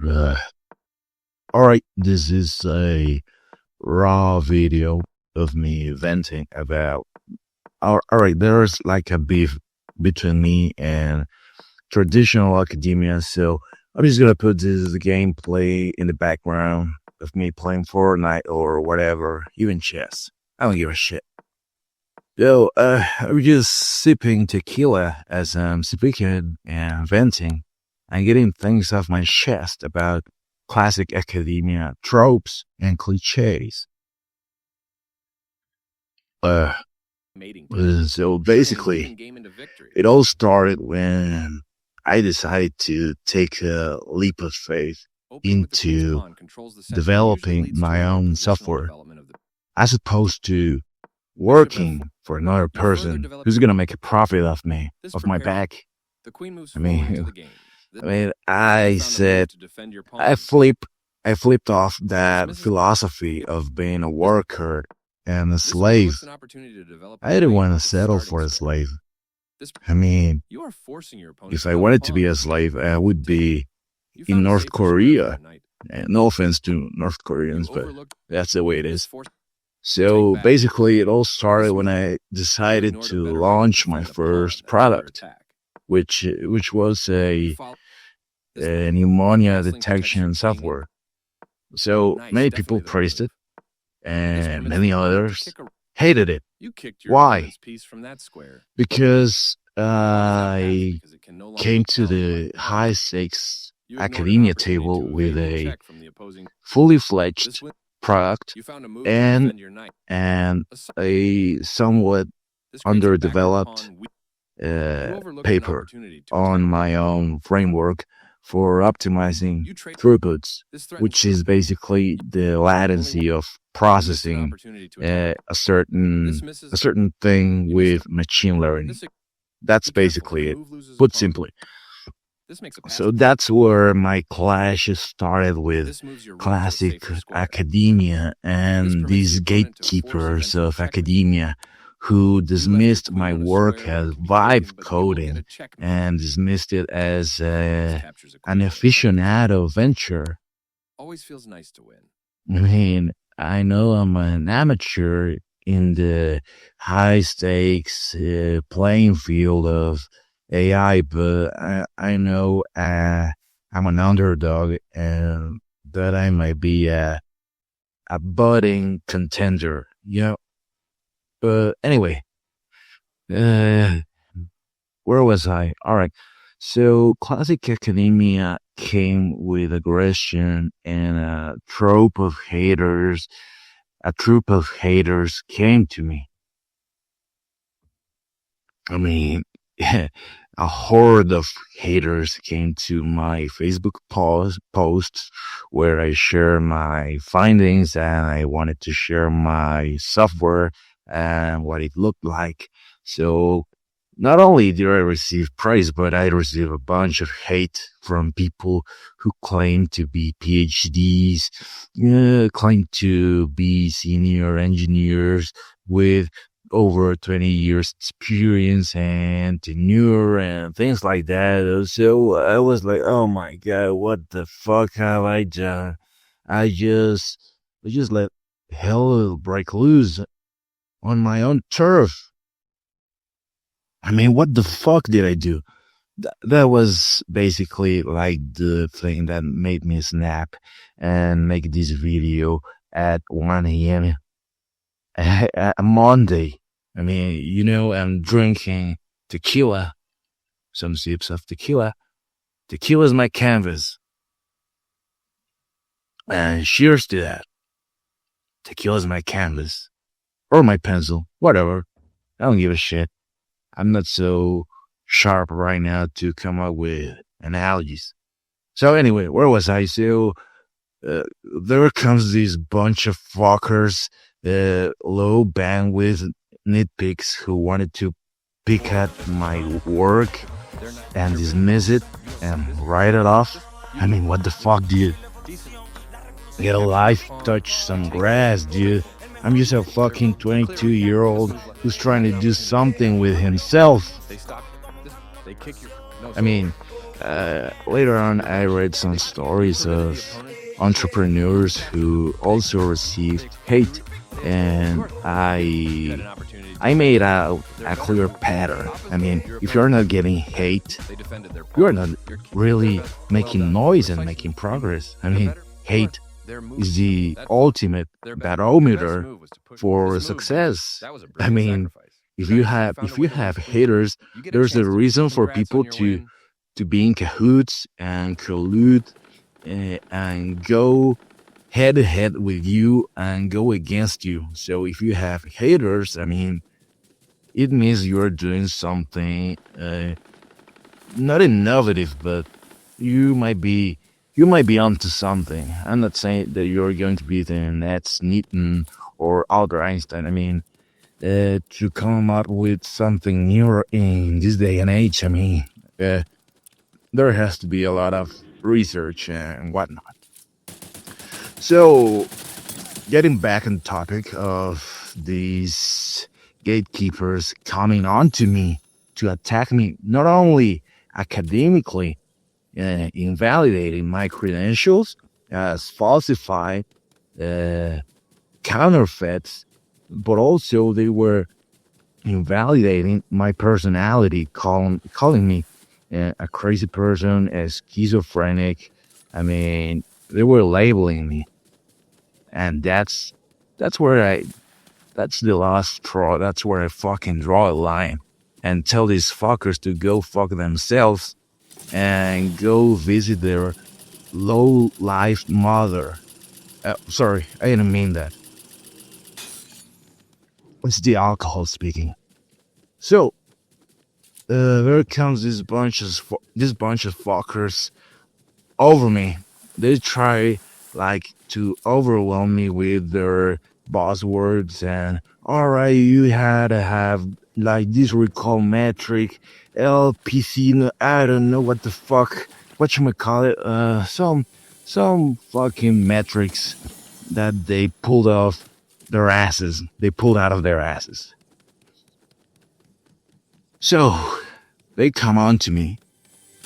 Uh, Alright, this is a raw video of me venting about. Alright, there's like a beef between me and traditional academia, so I'm just gonna put this gameplay in the background of me playing Fortnite or whatever, even chess. I don't give a shit. I'm just sipping tequila as I'm speaking and venting and getting things off my chest about classic academia tropes and cliches. Uh, so basically, it all started when I decided to take a leap of faith into developing my own software, as opposed to working for another person who's gonna make a profit of me, of my back. I mean, I said, I flipped off that philosophy of being a worker and a slave. I didn't want to settle for a slave. I mean, if I wanted to be a slave, I would be in North Korea. And no offense to North Koreans, but that's the way it is. So basically, it all started when I decided to launch my first product, which was a pneumonia detection software. So many people praised it, and many others hated it. Why? Because I came to the high stakes academia table with a fully fledged product and a somewhat underdeveloped paper on my own framework for optimizing throughputs, which is basically the latency of processing a certain thing with machine learning. That's basically it, put simply. So that's where my clashes started with classic academia and these gatekeepers of academia who dismissed my work as vibe coding and dismissed it as an aficionado venture. I mean, I know I'm an amateur in the high stakes playing field of AI, but I know I'm an underdog and that I might be a budding contender, you know. But anyway, where was I? All right. So classic academia came with aggression and a troop of haters came to me. I mean, a horde of haters came to my Facebook posts where I share my findings and I wanted to share my software and what it looked like. So not only did I receive praise, but I received a bunch of hate from people who claim to be PhDs, claim to be senior engineers with over 20 years experience and tenure and things like that. So I was like, oh my God, what the fuck have I done? I just let hell break loose on my own turf. I mean, what the fuck did I do? That was basically like the thing that made me snap and make this video at 1 a.m. a Monday. I mean, you know, I'm drinking tequila, some sips of tequila. Tequila's my canvas. And cheers to that. Tequila's my canvas. Or my pencil, whatever. I don't give a shit. I'm not so sharp right now to come up with analogies. So anyway, where was I? So there comes this bunch of fuckers, low bandwidth nitpicks who wanted to pick at my work and dismiss it and write it off. I mean, what the fuck, dude? Get a life, touch some grass, dude. I'm just a fucking 22-year-old who's trying to do something with himself. I mean, Later on, I read some stories of entrepreneurs who also received hate, and I made a clear pattern. I mean, if you're not getting hate, you're not really making noise and making progress. I mean, hate is the ultimate barometer for success. I mean, if you have haters, there's a reason for people to be in cahoots and collude and go head to head with you and go against you. So if you have haters, I mean, it means you're doing something not innovative, but you might be you might be onto something. I'm not saying that you're going to be the next Newton or Albert Einstein. I mean, to come up with something new in this day and age, I mean, uh, there has to be a lot of research and whatnot. So, getting back on the topic of these gatekeepers coming on to me to attack me, not only academically, invalidating my credentials as falsified uh, counterfeits, but also they were invalidating my personality, calling me a crazy person, a schizophrenic. I mean, they were labeling me, and that's where I that's the last straw. That's where I fucking draw a line and tell these fuckers to go fuck themselves and go visit their low life mother. Sorry, I didn't mean that. It's the alcohol speaking. So there comes this bunch of fuckers over me. They try like to overwhelm me with their buzzwords and all right, you had to have like this recall metric, LPC. I don't know what the fuck, what you might call it. Some fucking metrics that they pulled off their asses. They pulled out of their asses. So they come on to me,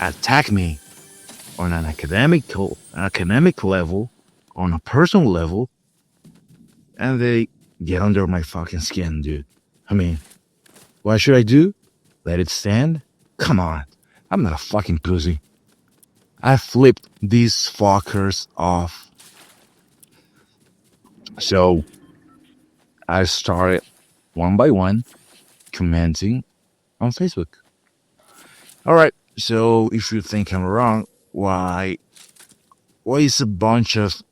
attack me on an academic level, on a personal level, and they get under my fucking skin, dude. I mean, what should I do? Let it stand? Come on. I'm not a fucking pussy. I flipped these fuckers off. So I started one by one commenting on Facebook. All right. So if you think I'm wrong, why is a bunch of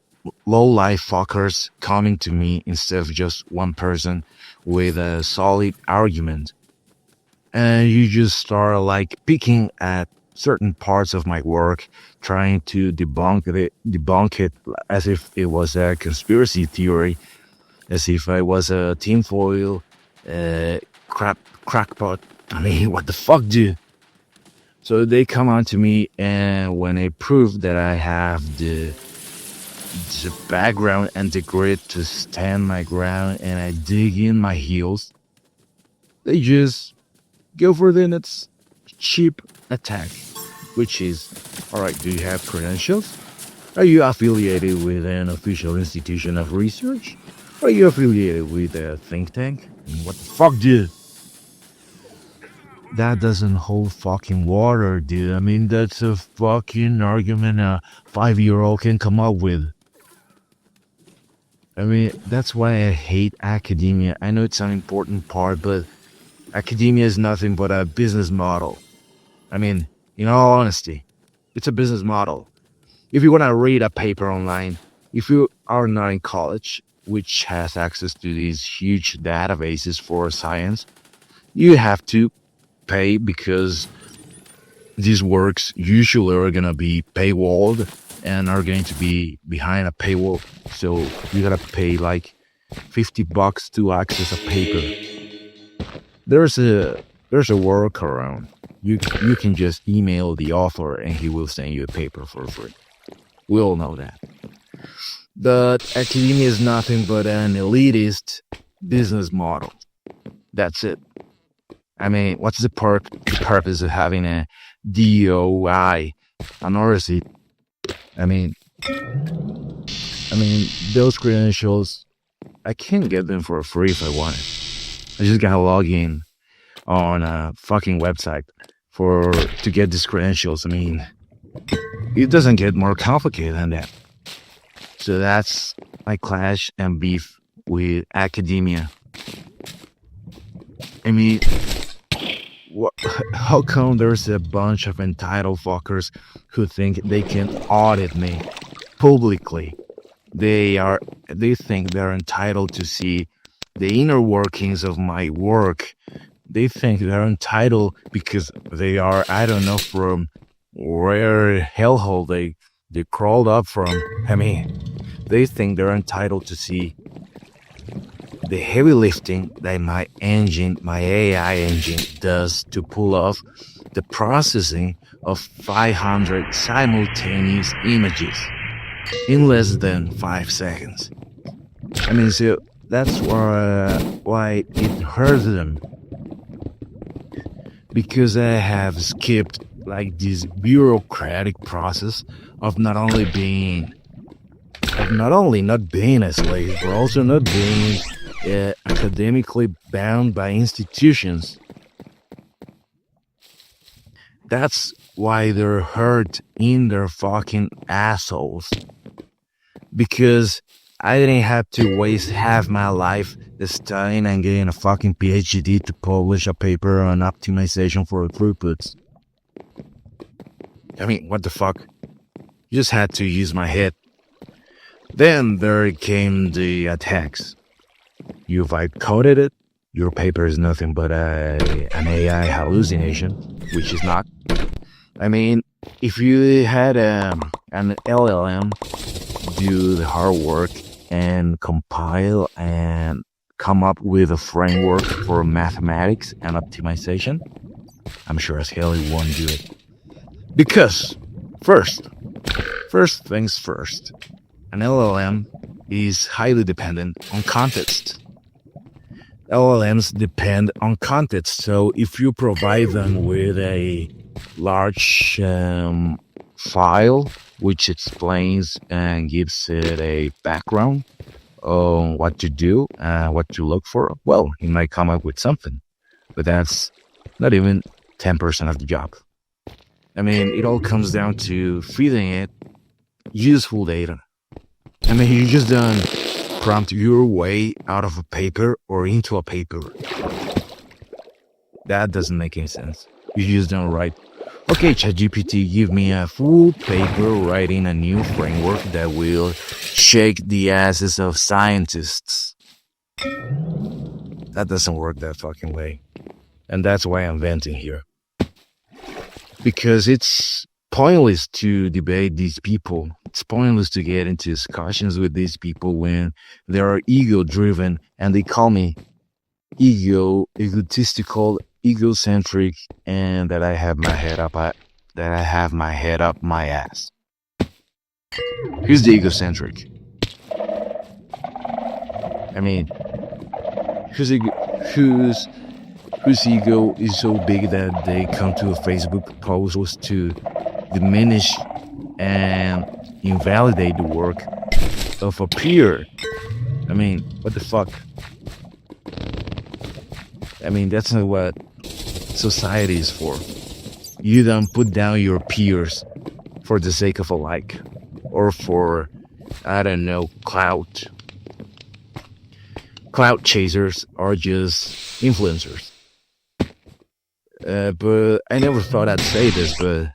low life fuckers coming to me instead of just one person with a solid argument? And you just start like picking at certain parts of my work, trying to debunk it as if it was a conspiracy theory, as if I was a tinfoil crackpot. I mean, what the fuck, dude? So they come on to me, and when I prove that I have the background and the grit to stand my ground, and I dig in my heels, they just go for the next cheap attack, which is, all right, do you have credentials? Are you affiliated with an official institution of research? Are you affiliated with a think tank? I mean, what the fuck, dude? That doesn't hold fucking water, dude. I mean, that's a fucking argument a 5-year-old can come up with. I mean, that's why I hate academia. I know it's an important part, but academia is nothing but a business model. I mean, in all honesty, it's a business model. If you want to read a paper online, if you are not in college, which has access to these huge databases for science, you have to pay because these works usually are going to be paywalled and are going to be behind a paywall. So you got to pay like $50 to access a paper. There's a workaround. You can just email the author and he will send you a paper for free. We all know that. But academia is nothing but an elitist business model. That's it. I mean, what's the purpose of having DOI, and RSC. I mean, those credentials, I can get them for free if I wanted. I just gotta log in on a fucking website to get these credentials. I mean, it doesn't get more complicated than that. So that's my clash and beef with academia. I mean, how come there's a bunch of entitled fuckers who think they can audit me publicly? They think they're entitled to see the inner workings of my work. They think they're entitled because they are, I don't know, from where hellhole they crawled up from. I mean, they think they're entitled to see the heavy lifting that my AI engine does to pull off the processing of 500 simultaneous images in less than 5 seconds. I mean, so that's why it hurts them. Because I have skipped like this bureaucratic process of not only not being a slave, but also not being academically bound by institutions. That's why they're hurt in their fucking assholes. Because I didn't have to waste half my life studying and getting a fucking PhD to publish a paper on optimization for throughputs. I mean, what the fuck? You just had to use my head. Then there came the attacks. You've coded it. Your paper is nothing but an AI hallucination, which is not. I mean, if you had an LLM do the hard work and compile and come up with a framework for mathematics and optimization, I'm sure as hell it won't do it. Because, first things first, an LLM is highly dependent on context. LLMs depend on context, so if you provide them with a large file which explains and gives it a background on what to do, what to look for, well, it might come up with something. But that's not even 10% of the job. I mean, it all comes down to feeding it useful data. I mean, you just don't prompt your way out of a paper or into a paper. That doesn't make any sense. You just don't write, okay, ChatGPT, give me a full paper writing a new framework that will shake the asses of scientists. That doesn't work that fucking way. And that's why I'm venting here. Because it's pointless to debate these people. It's pointless to get into discussions with these people when they are ego-driven and they call me egotistical, egocentric, and that I have my head up my ass. Who's the egocentric? I mean, whose ego is so big that they come to a Facebook post to diminish and invalidate the work of a peer? I mean, what the fuck? I mean, that's not what society is for. You don't put down your peers for the sake of a like or for, I don't know, clout. Clout chasers are just influencers. But I never thought I'd say this, but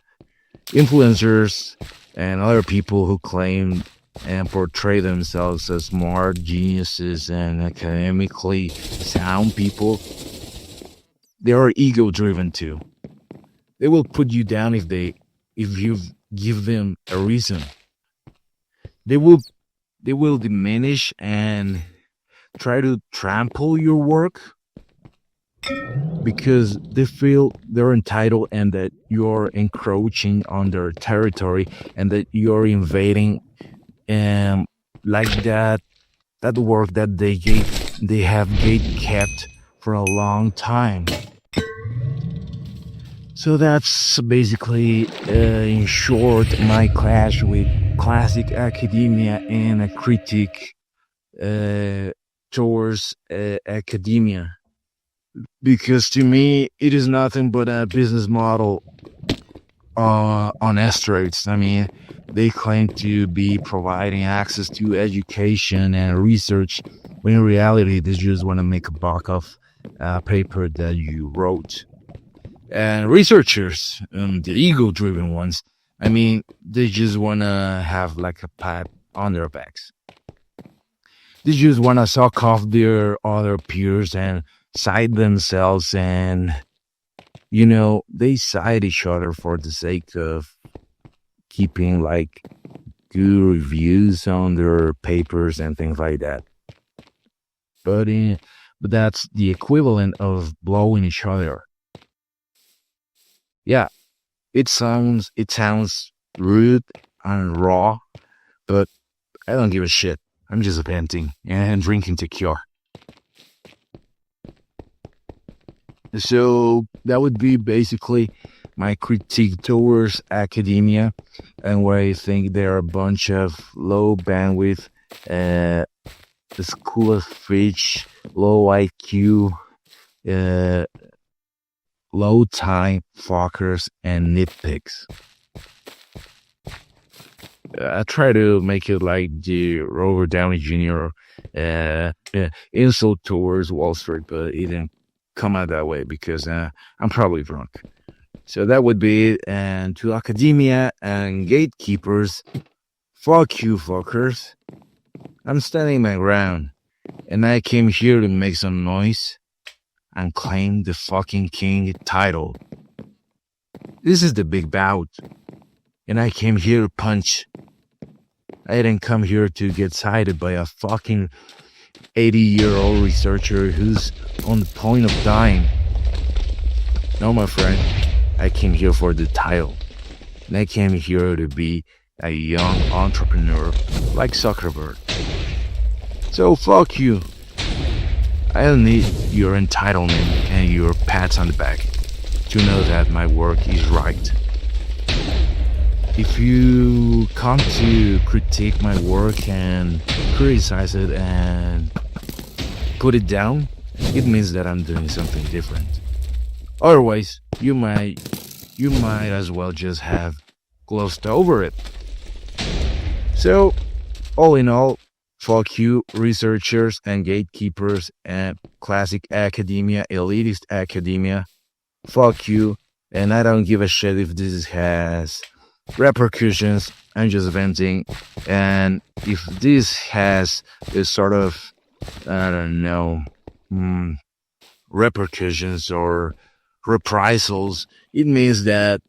influencers and other people who claim and portray themselves as smart geniuses and academically sound people, they are ego-driven too. They will put you down if you give them a reason. They will diminish and try to trample your work because they feel they're entitled and that you're encroaching on their territory and that you're invading like that work that they have gate kept for a long time. So So that's basically, in short, my clash with classic academia and a critique towards academia. Because to me, it is nothing but a business model on steroids. I mean, they claim to be providing access to education and research, when in reality, they just want to make a buck off a paper that you wrote. And researchers, the ego-driven ones, I mean, they just want to have like a pat on their backs. They just want to suck off their other peers and cite themselves, and they cite each other for the sake of keeping like good reviews on their papers and things like that. But that's the equivalent of blowing each other. Yeah, it sounds rude and raw, but I don't give a shit. I'm just venting and drinking tequila. So that would be basically my critique towards academia, and where I think there are a bunch of low bandwidth, the school of fish, low IQ, low time fuckers, and nitpicks. I try to make it like the Robert Downey Jr. Insult towards Wall Street, but it didn't come out that way because I'm probably drunk. So that would be it. And to academia and gatekeepers, fuck you fuckers. I'm standing my ground, and I came here to make some noise and claim the fucking king title. This is the big bout, and I came here to punch. I didn't come here to get cited by a fucking 80-year-old researcher who's on the point of dying. No, my friend, I came here for the title. And I came here to be a young entrepreneur like Zuckerberg. So fuck you. I don't need your entitlement and your pats on the back to know that my work is right. If you come to critique my work and criticize it and put it down, it means that I'm doing something different. Otherwise, you might as well just have glossed over it. So, all in all, fuck you, researchers and gatekeepers and classic academia, elitist academia. Fuck you, and I don't give a shit if this has repercussions. I'm just venting. And if this has this sort of, I don't know, repercussions or reprisals, it means that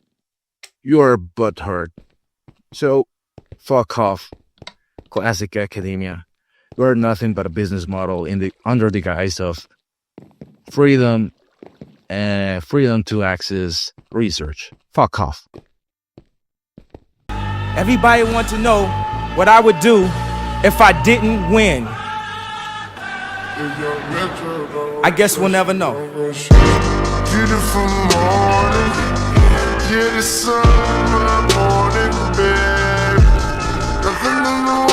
you're butthurt. So, fuck off, classic academia. You're nothing but a business model under the guise of freedom to access research. Fuck off. Everybody wants to know what I would do if I didn't win. I guess we'll never know. Beautiful morning, yeah, the sun in my morning, babe. Nothing in the